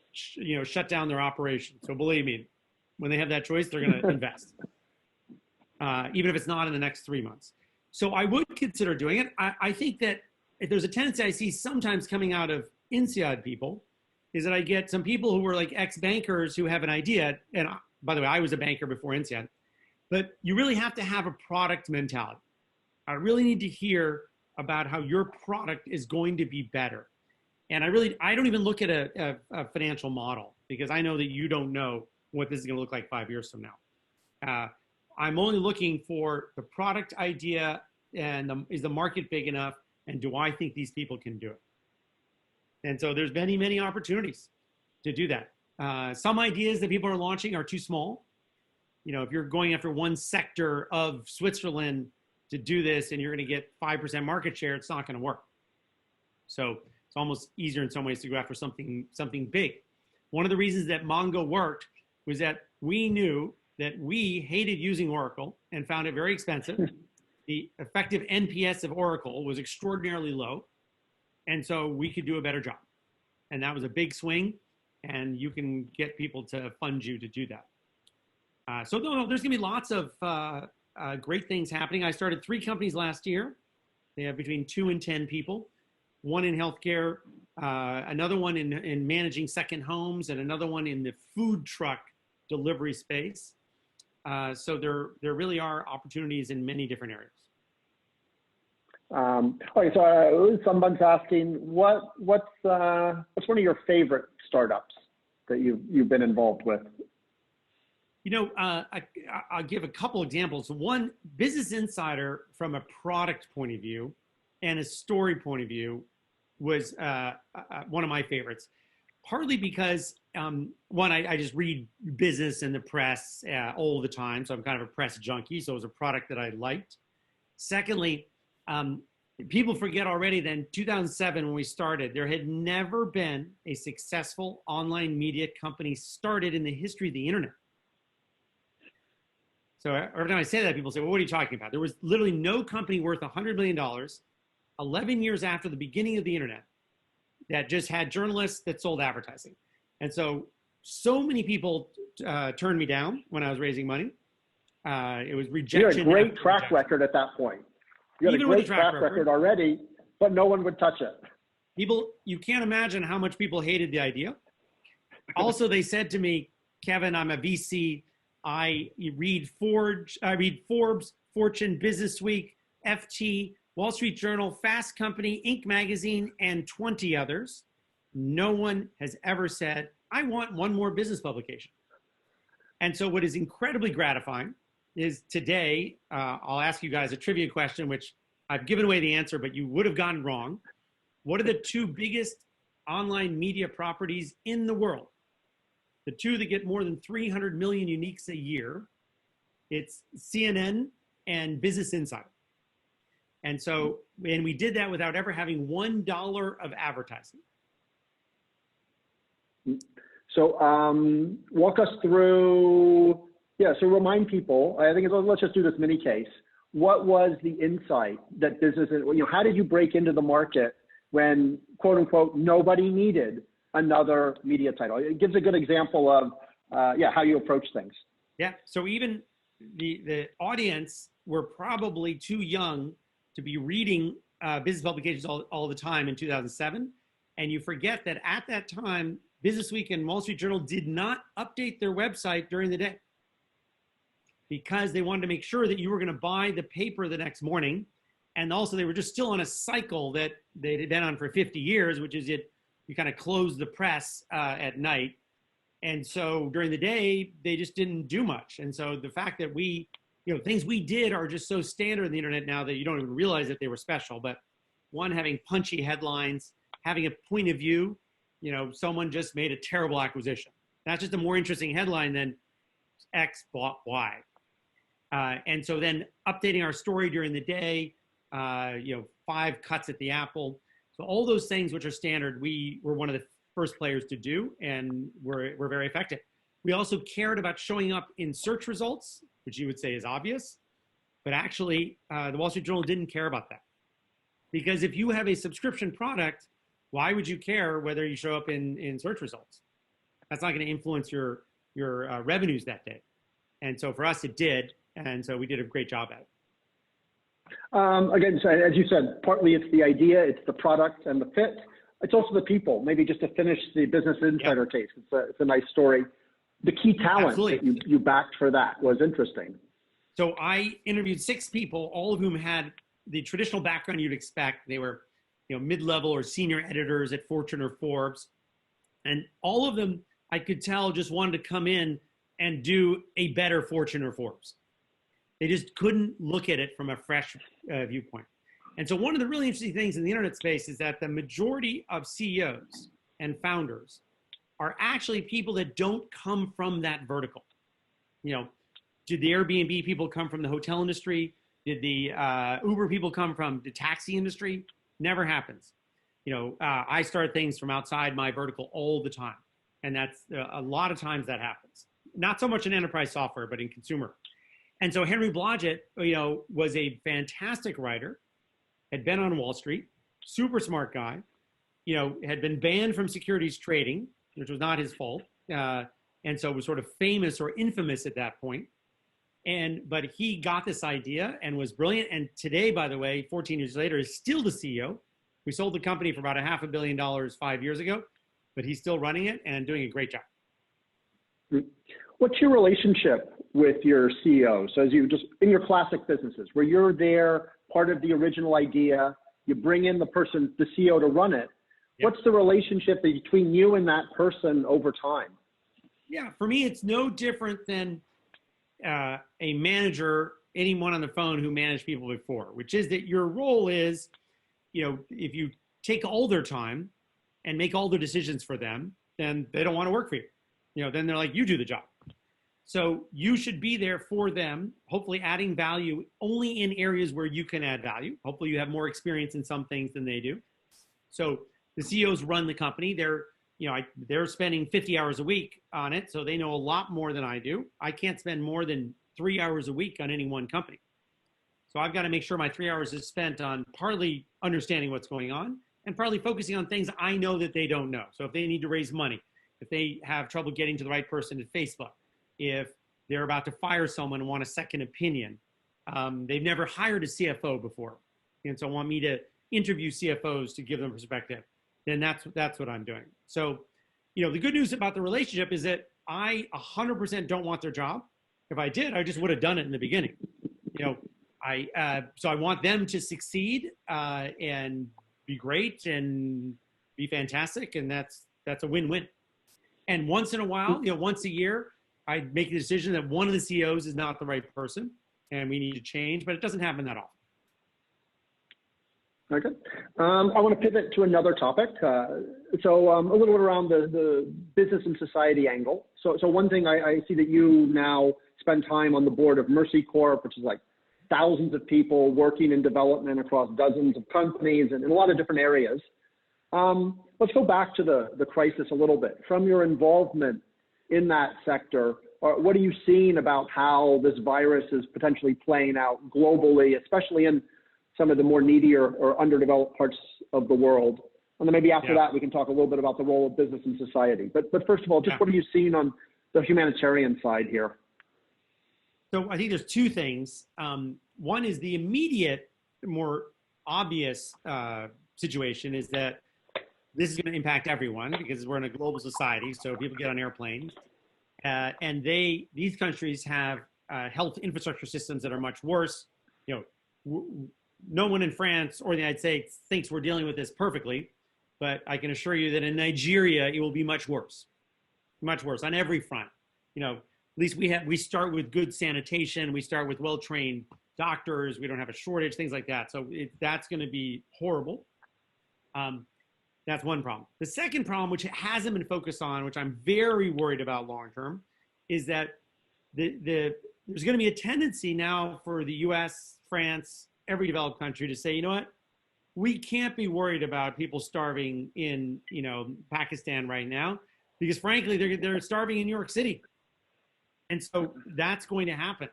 shut down their operation. So believe me, when they have that choice, they're going to invest, even if it's not in the next 3 months. So I would consider doing it. I think that if there's a tendency I see sometimes coming out of INSEAD people is that I get some people who were like ex-bankers who have an idea. And by the way, I was a banker before INSEAD. But you really have to have a product mentality. I really need to hear about how your product is going to be better. And I don't even look at a financial model because I know that you don't know what this is going to look like 5 years from now. I'm only looking for the product idea and is the market big enough, and do I think these people can do it? And so there's many, many opportunities to do that. Some ideas that people are launching are too small. You know, if you're going after one sector of Switzerland to do this and you're going to get 5% market share, it's not going to work. So it's almost easier in some ways to go after something big. One of the reasons that Mongo worked was that we knew that we hated using Oracle and found it very expensive. The effective NPS of Oracle was extraordinarily low. And so we could do a better job. And that was a big swing. And you can get people to fund you to do that. So no, there's going to be lots of great things happening. I started 3 companies last year. They have between 2 and 10 people. One in healthcare, another one in managing second homes, and another one in the food truck delivery space. So there really are opportunities in many different areas. Okay, so someone's asking, what's one of your favorite startups that you've been involved with? You know, I'll give a couple examples. One, Business Insider, from a product point of view and a story point of view, was one of my favorites. Partly because, one, I just read business in the press all the time, so I'm kind of a press junkie, so it was a product that I liked. Secondly, people forget already that in 2007 when we started, there had never been a successful online media company started in the history of the internet. So every time I say that, people say, well, what are you talking about? There was literally no company worth $100 million 11 years after the beginning of the internet that just had journalists that sold advertising. And so many people turned me down when I was raising money. It was rejection. You had a great track record at that point. You had a great track record already, but no one would touch it. People, you can't imagine how much people hated the idea. Also, they said to me, Kevin, I'm a VC. I read Forbes, Fortune, Business Week, FT, Wall Street Journal, Fast Company, Inc. magazine, and 20 others. No one has ever said, I want one more business publication. And so what is incredibly gratifying is today, I'll ask you guys a trivia question, which I've given away the answer, but you would have gotten wrong. What are the 2 biggest online media properties in the world? The 2 that get more than 300 million uniques a year, it's CNN and Business Insider. And so, and we did that without ever having $1 of advertising. So walk us through, so remind people, I think let's just do this mini case. what was the insight that businesses, how did you break into the market when, quote unquote, nobody needed another media title? It gives a good example of, how you approach things. Yeah, so even the audience were probably too young to be reading business publications all the time in 2007. And you forget that at that time, Business Week and Wall Street Journal did not update their website during the day because they wanted to make sure that you were going to buy the paper the next morning. And also they were just still on a cycle that they had been on for 50 years, which is you kind of close the press at night. And so during the day, they just didn't do much. And so the fact that things we did are just so standard on the internet now that you don't even realize that they were special. But one, having punchy headlines, having a point of view, someone just made a terrible acquisition. That's just a more interesting headline than X bought Y. And so then updating our story during the day, 5 cuts at the apple. So all those things which are standard, we were one of the first players to do, and we're very effective. We also cared about showing up in search results, which you would say is obvious, but actually the Wall Street Journal didn't care about that. Because if you have a subscription product, why would you care whether you show up in search results? That's not going to influence your revenues that day. And so for us, it did. And so we did a great job at it. Again, so as you said, partly it's the idea, it's the product and the fit. It's also the people. Maybe just to finish the Business Insider case, it's a nice story. The key talent Absolutely. that you backed for that was interesting. So I interviewed 6 people, all of whom had the traditional background you'd expect. They were mid-level or senior editors at Fortune or Forbes. And all of them, I could tell, just wanted to come in and do a better Fortune or Forbes. They just couldn't look at it from a fresh viewpoint. And so one of the really interesting things in the internet space is that the majority of CEOs and founders are actually people that don't come from that vertical. Did the Airbnb people come from the hotel industry? Did the Uber people come from the taxi industry? Never happens. I start things from outside my vertical all the time. And that's a lot of times that happens. Not so much in enterprise software, but in consumer. And so Henry Blodgett, was a fantastic writer, had been on Wall Street, super smart guy, had been banned from securities trading, which was not his fault. And so was sort of famous or infamous at that point. But he got this idea and was brilliant. And today, by the way, 14 years later, is still the CEO. We sold the company for about $500 million 5 years ago, but he's still running it and doing a great job. What's your relationship with your CEO? So as you just, in your classic businesses, where you're there, part of the original idea, you bring in the CEO to run it. Yep. What's the relationship between you and that person over time? Yeah, for me, it's no different than a manager, anyone on the phone who managed people before, which is that your role is, if you take all their time and make all their decisions for them, then they don't want to work for you. Then they're like, you do the job. So you should be there for them, hopefully adding value only in areas where you can add value. Hopefully you have more experience in some things than they do. So the CEOs run the company. They're spending 50 hours a week on it, so they know a lot more than I do. I can't spend more than 3 hours a week on any one company. So I've got to make sure my 3 hours is spent on partly understanding what's going on and partly focusing on things I know that they don't know. So if they need to raise money, if they have trouble getting to the right person at Facebook, if they're about to fire someone and want a second opinion, they've never hired a CFO before, and so want me to interview CFOs to give them perspective, then that's what I'm doing. So, the good news about the relationship is that I 100% don't want their job. If I did, I just would have done it in the beginning. So I want them to succeed and be great and be fantastic, and that's a win-win. And once in a while, once a year, I make the decision that one of the CEOs is not the right person and we need to change, but it doesn't happen that often. Okay. I want to pivot to another topic. So a little bit around the business and society angle. So one thing I see that you now spend time on the board of Mercy Corp, which is like thousands of people working in development across dozens of companies and in a lot of different areas. Let's go back to the crisis a little bit. From your involvement, in that sector. What are you seeing about how this virus is potentially playing out globally, especially in some of the more needier or underdeveloped parts of the world? And then maybe after that, we can talk a little bit about the role of business in society. But first of all, just what are you seeing on the humanitarian side here? So I think there's two things. One is the immediate, more obvious situation is that this is going to impact everyone because we're in a global society. So people get on airplanes, and these countries have health infrastructure systems that are much worse. No one in France or the United States thinks we're dealing with this perfectly, but I can assure you that in Nigeria it will be much worse on every front. At least we start with good sanitation, we start with well-trained doctors, we don't have a shortage, things like that. So that's going to be horrible. That's one problem. The second problem, which hasn't been focused on, which I'm very worried about long term, is that there's going to be a tendency now for the US, France, every developed country to say, you know what, we can't be worried about people starving in Pakistan right now, because frankly, they're starving in New York City. And so that's going to happen.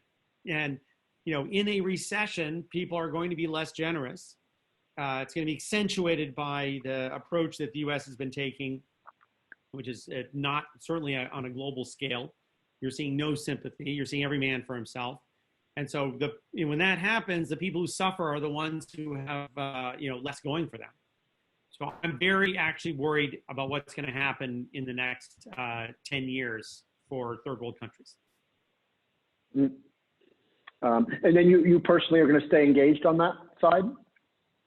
And in a recession, people are going to be less generous. It's going to be accentuated by the approach that the U.S. has been taking, which is not certainly on a global scale. You're seeing no sympathy. You're seeing every man for himself. And so when that happens, the people who suffer are the ones who have less going for them. So I'm very actually worried about what's going to happen in the next 10 years for third world countries. And then you personally are going to stay engaged on that side?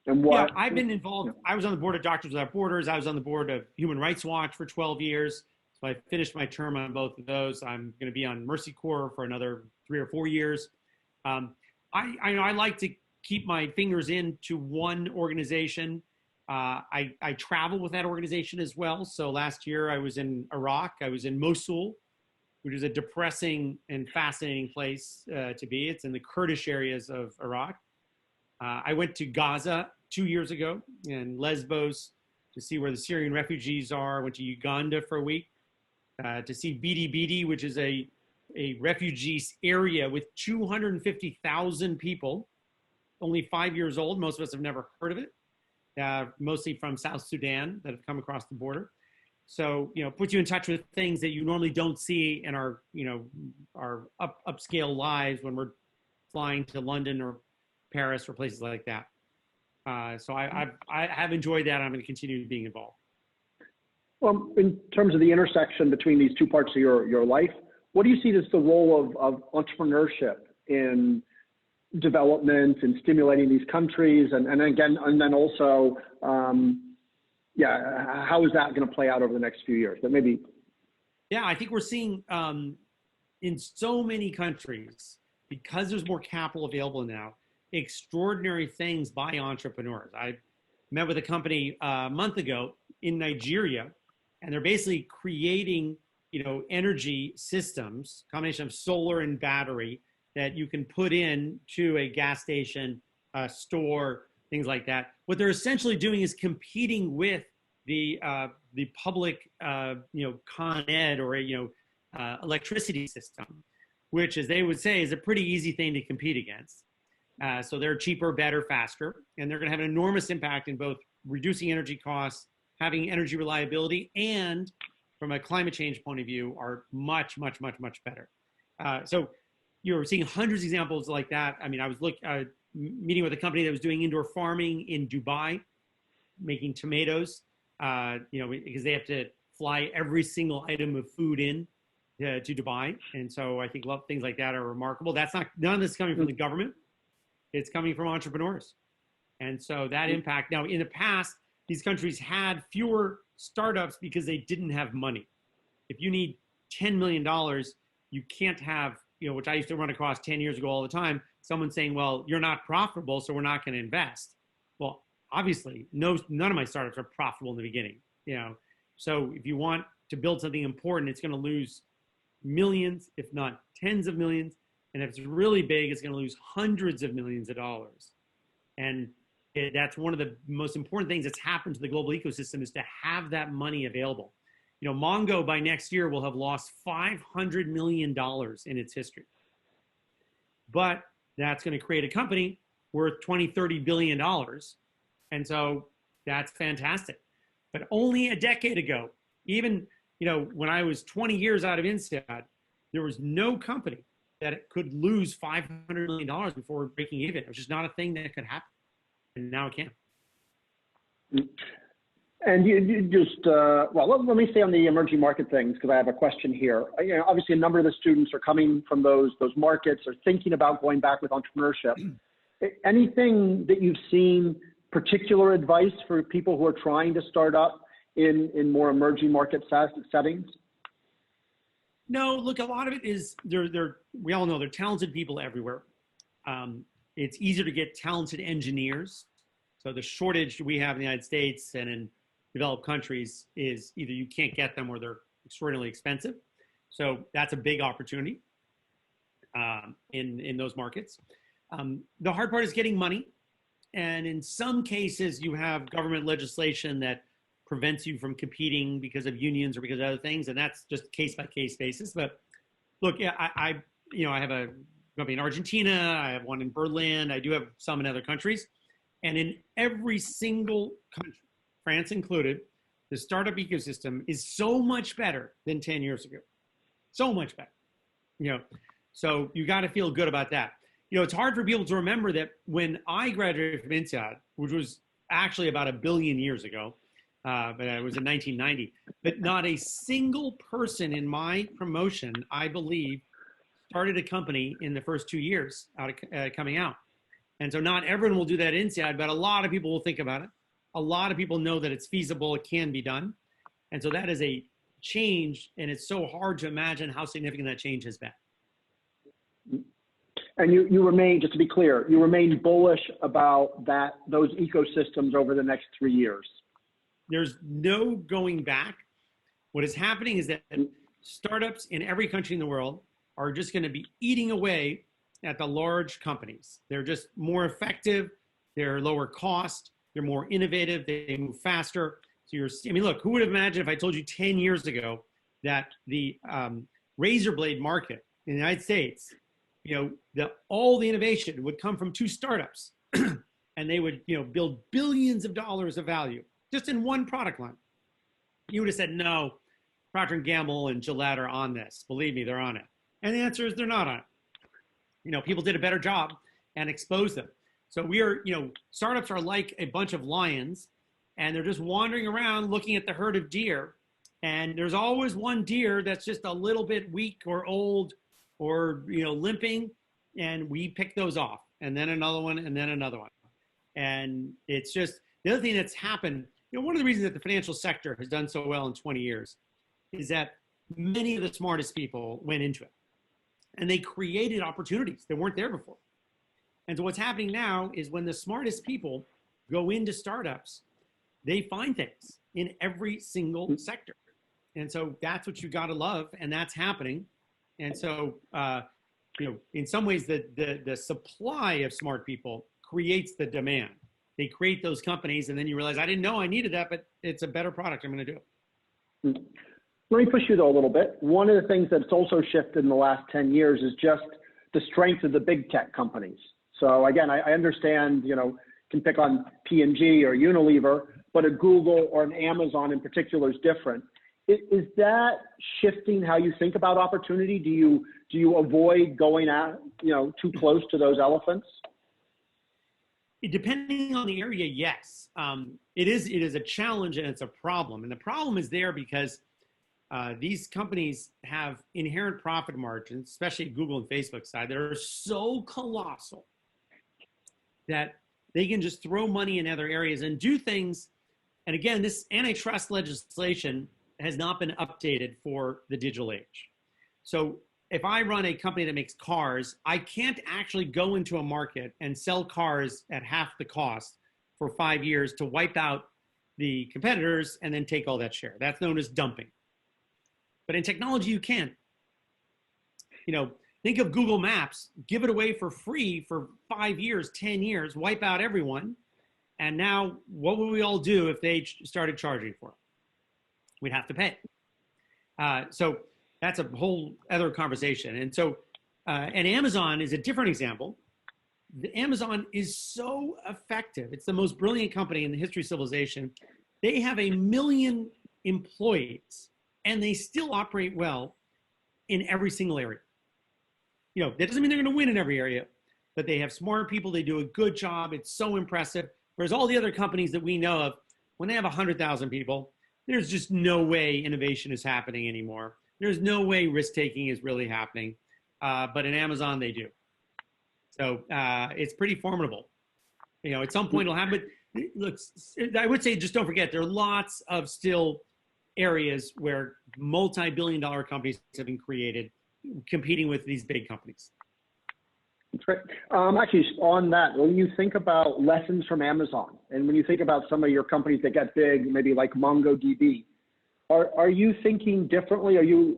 And what? Yeah, I've been involved. I was on the board of Doctors Without Borders. I was on the board of Human Rights Watch for 12 years. So I finished my term on both of those. I'm going to be on Mercy Corps for another 3 or 4 years. I like to keep my fingers into one organization. I travel with that organization as well. So last year I was in Iraq. I was in Mosul, which is a depressing and fascinating place to be. It's in the Kurdish areas of Iraq. I went to Gaza 2 years ago and Lesbos to see where the Syrian refugees are. I went to Uganda for a week to see Bidi, which is a refugee area with 250,000 people, only 5 years old. Most of us have never heard of it, mostly from South Sudan that have come across the border. So, puts you in touch with things that you normally don't see in our upscale lives when we're flying to London or Paris or places like that. So I have enjoyed that. I'm going to continue being involved. Well, in terms of the intersection between these two parts of your life, what do you see as the role of entrepreneurship in development and stimulating these countries? And then also, how is that going to play out over the next few years? But maybe. Yeah, I think we're seeing in so many countries, because there's more capital available now, extraordinary things by entrepreneurs. I met with a company a month ago in Nigeria, and they're basically creating, energy systems, combination of solar and battery that you can put in to a gas station, store, things like that. What they're essentially doing is competing with the public, Con Ed or electricity system, which, as they would say, is a pretty easy thing to compete against. So they're cheaper, better, faster, and they're going to have an enormous impact in both reducing energy costs, having energy reliability, and from a climate change point of view, are much, much, much, much better. So you're seeing hundreds of examples like that. I mean, I was meeting with a company that was doing indoor farming in Dubai, making tomatoes, because they have to fly every single item of food in to Dubai. And so I think things like that are remarkable. None of this is coming from the government. It's coming from entrepreneurs. And so that impact, now in the past, these countries had fewer startups because they didn't have money. If you need $10 million, you can't have, which I used to run across 10 years ago all the time, someone saying, well, you're not profitable, so we're not going to invest. Well, obviously, none of my startups are profitable in the beginning. So if you want to build something important, it's going to lose millions, if not tens of millions. And if it's really big, it's going to lose hundreds of millions of dollars. And that's one of the most important things that's happened to the global ecosystem, is to have that money available. Mongo by next year will have lost $500 million in its history. But that's going to create a company worth 20, 30 billion dollars. And so that's fantastic. But only a decade ago, even, when I was 20 years out of INSEAD, there was no company that could lose $500 million before breaking even. It was just not a thing that could happen. And now it can. And you just, let me stay on the emerging market things because I have a question here. Obviously, a number of the students are coming from those markets or thinking about going back with entrepreneurship. Anything that you've seen, particular advice for people who are trying to start up in more emerging market settings? No, look, a lot of it is we all know there are talented people everywhere. It's easier to get talented engineers. So the shortage we have in the United States and in developed countries is either you can't get them or they're extraordinarily expensive. So that's a big opportunity in those markets. The hard part is getting money. And in some cases, you have government legislation that prevents you from competing because of unions or because of other things. And that's just case-by-case basis. But look, I have a company in Argentina. I have one in Berlin. I do have some in other countries. And in every single country, France included, the startup ecosystem is so much better than 10 years ago. So much better. So you got to feel good about that. It's hard for people to remember that when I graduated from INSEAD, which was actually about 1 billion years ago, but it was in 1990, but not a single person in my promotion, I believe, started a company in the first 2 years coming out. And so not everyone will do that INSEAD, but a lot of people will think about it. A lot of people know that it's feasible, it can be done. And so that is a change, and it's so hard to imagine how significant that change has been. And you remain, just to be clear, you remain bullish about those ecosystems over the next 3 years. There's no going back. What is happening is that startups in every country in the world are just going to be eating away at the large companies. They're just more effective. They're lower cost. They're more innovative. They move faster. So look, who would have imagined if I told you 10 years ago that the razor blade market in the United States, all the innovation would come from 2 startups and they would, build billions of dollars of value just in one product line. You would have said, no, Procter & Gamble and Gillette are on this. Believe me, they're on it. And the answer is they're not on it. People did a better job and exposed them. So startups are like a bunch of lions and they're just wandering around looking at the herd of deer. And there's always one deer that's just a little bit weak or old or, limping. And we pick those off and then another one and then another one. And it's just the other thing that's happened. One of the reasons that the financial sector has done so well in 20 years is that many of the smartest people went into it and they created opportunities that weren't there before. And so what's happening now is when the smartest people go into startups, they find things in every single sector. And so that's what you got to love, and that's happening. And so, in some ways, the supply of smart people creates the demand. They create those companies, and then you realize, I didn't know I needed that, but it's a better product. I'm going to do it. Let me push you, though, a little bit. One of the things that's also shifted in the last 10 years is just the strength of the big tech companies. So again, I understand, can pick on P&G or Unilever, but a Google or an Amazon in particular is different. Is that shifting how you think about opportunity? Do you avoid going too close to those elephants? Depending on the area, yes. It is a challenge and it's a problem. And the problem is there because these companies have inherent profit margins, especially Google and Facebook side, that are so colossal that they can just throw money in other areas and do things. And again, this antitrust legislation has not been updated for the digital age. So if I run a company that makes cars, I can't actually go into a market and sell cars at half the cost for 5 years to wipe out the competitors and then take all that share. That's known as dumping. But in technology, you can. Think of Google Maps, give it away for free for 5 years, 10 years, wipe out everyone. And now what would we all do if they started charging for it? We'd have to pay. So that's a whole other conversation. And so, and Amazon is a different example. Amazon is so effective. It's the most brilliant company in the history of civilization. They have 1 million employees and they still operate well in every single area. You know, that doesn't mean they're going to win in every area, but they have smart people. They do a good job. It's so impressive. Whereas all the other companies that we know of, when they have 100,000 people, there's just no way innovation is happening anymore. There's no way risk-taking is really happening. But in Amazon, they do. So it's pretty formidable. You know, at some point it'll happen. But look, I would say just don't forget, there are lots of still areas where multi-billion-dollar companies have been created competing with these big companies. That's great. Actually, on that, when you think about lessons from Amazon, and when you think about some of your companies that get big, maybe like MongoDB, are you thinking differently?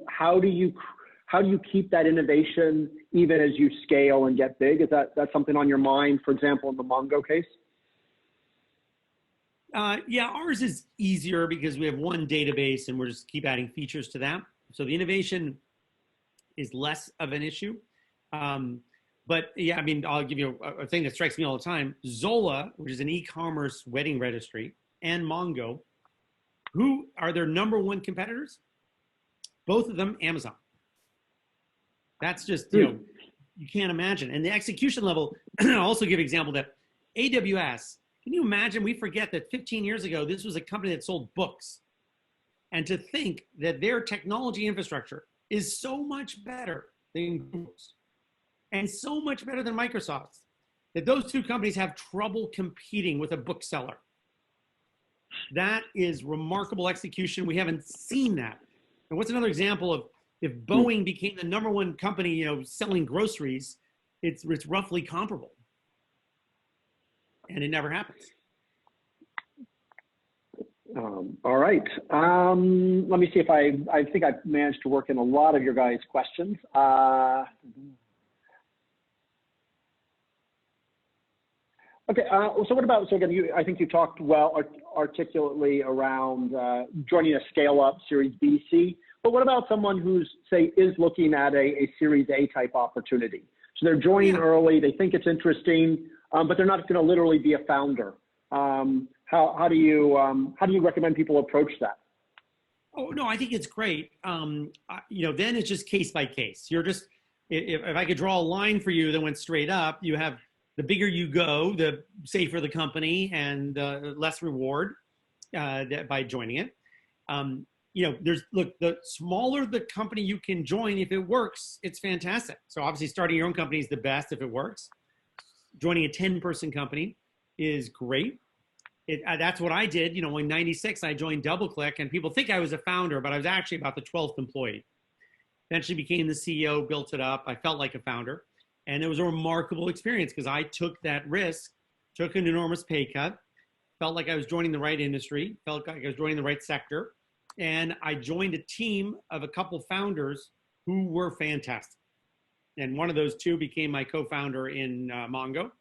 How do you keep that innovation even as you scale and get big? Is that something on your mind, for example, in the Mongo case? Yeah, ours is easier because we have one database and we're just keep adding features to that. So the innovation is less of an issue. But yeah, I mean, I'll give you a thing that strikes me all the time. Zola, which is an e-commerce wedding registry, and Mongo, who are their #1 competitors? Both of them, Amazon. That's just, you know, you can't imagine. And the execution level, I'll also give an example that AWS, can you imagine, we forget that 15 years ago, this was a company that sold books. And to think that their technology infrastructure is so much better than Google's and so much better than Microsoft's, that those two companies have trouble competing with a bookseller. That is remarkable execution. We haven't seen that. And what's another example of if Boeing became the #1 company, you know, selling groceries, it's roughly comparable. And it never happens. All right. Let me see if I think I've managed to work in a lot of your guys' questions. Okay, so what about, so again, I think you talked well articulately around joining a scale-up Series B, C, but what about someone who's, say, is looking at a Series A type opportunity? So they're joining early, they think it's interesting, but they're not going to literally be a founder. How do you recommend people approach that? Oh, no, I think it's great. You know, then it's just case by case. You're just, if I could draw a line for you that went straight up, you have, the bigger you go, the safer the company and the less reward by joining it. You know, the smaller the company you can join, if it works, it's fantastic. So obviously starting your own company is the best if it works. Joining a 10-person company is great. That's what I did. You know, in '96, I joined DoubleClick, and people think I was a founder, but I was actually about the 12th employee. Eventually became the CEO, built it up. I felt like a founder. And it was a remarkable experience because I took that risk, took an enormous pay cut, felt like I was joining the right industry, felt like I was joining the right sector. And I joined a team of a couple founders who were fantastic. And one of those two became my co-founder in Mongo.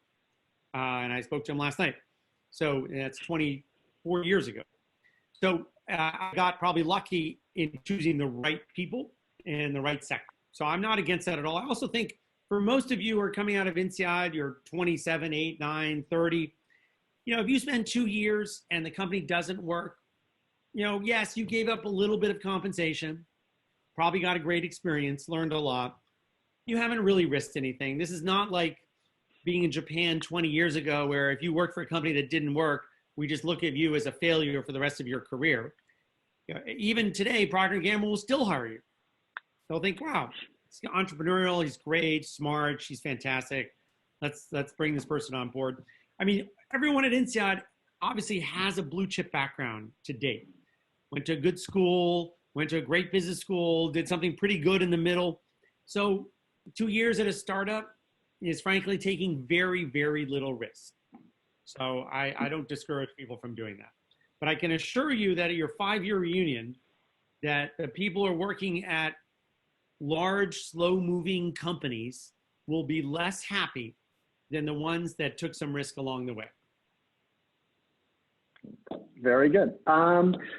And I spoke to him last night. So that's 24 years ago. So I got probably lucky in choosing the right people and the right sector. So I'm not against that at all. I also think for most of you who are coming out of INSEAD, you're 27, 8, 9, 30. You know, if you spend 2 years and the company doesn't work, you know, yes, you gave up a little bit of compensation, probably got a great experience, learned a lot. You haven't really risked anything. This is not like being in Japan 20 years ago, where if you worked for a company that didn't work, we just look at you as a failure for the rest of your career. You know, even today, Procter & Gamble will still hire you. They'll think, wow, he's entrepreneurial, he's great, smart, she's fantastic. Let's bring this person on board. I mean, everyone at INSEAD obviously has a blue chip background to date. Went to a good school, went to a great business school, did something pretty good in the middle. So 2 years at a startup is frankly taking very, very little risk. So I don't discourage people from doing that. But I can assure you that at your 5-year reunion, that the people who are working at large, slow-moving companies will be less happy than the ones that took some risk along the way. Very good.